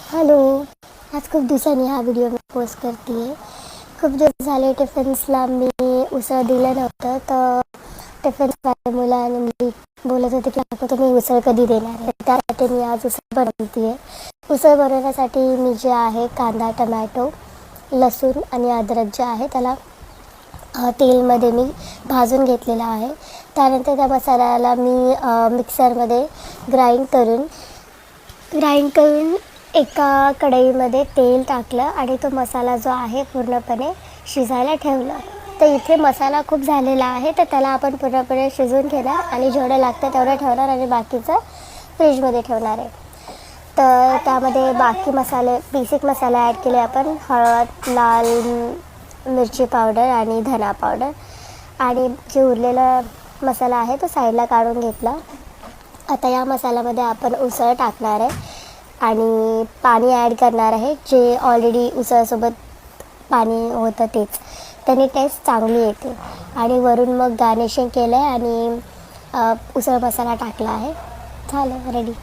Hello. आज खूप दिवसांनी हा व्हिडिओ मी पोस्ट करते आहे. खूप दिवस झाले टिफिन्सला मी उसळ दिलं नव्हतं, तर टिफिन्सवाले मुलं आणि मुली बोलत होते की काकू तुम्ही उसळ कधी देणार आहे. त्यासाठी मी आज उसळ बनवते आहे. उसळ बनवण्यासाठी मी जे आहे कांदा, टमॅटो, लसूण आणि अद्रक जे आहे त्याला तेलमध्ये मी भाजून घेतलेला आहे. त्यानंतर त्या मसाल्याला मी मिक्सरमध्ये ग्राइंड करून एका कढईमध्ये तेल टाकलं आणि तो मसाला जो आहे पूर्णपणे शिजायला ठेवला. तर इथे मसाला खूप झालेला आहे, तर त्याला आपण पूर्णपणे शिजवून घेणार आणि जेवढं लागतं तेवढं ठेवणार आणि बाकीचं फ्रीजमध्ये ठेवणार आहे. तर त्यामध्ये बाकी मसाले, बेसिक मसाले ॲड केले आपण. हळद, लाल मिरची पावडर आणि धना पावडर, आणि जे उरलेला मसाला आहे तो साईडला काढून घेतला. आता या मसाल्यामध्ये आपण उसळ टाकणार आहे आणि पाणी ॲड करणार आहे, जे ऑलरेडी उसळसोबत पाणी होतं तेच. त्याने टेस्ट चांगली येते. आणि वरून मग गार्निशिंग केलं आहे आणि उसळ मसाला टाकला आहे. झालं रेडी.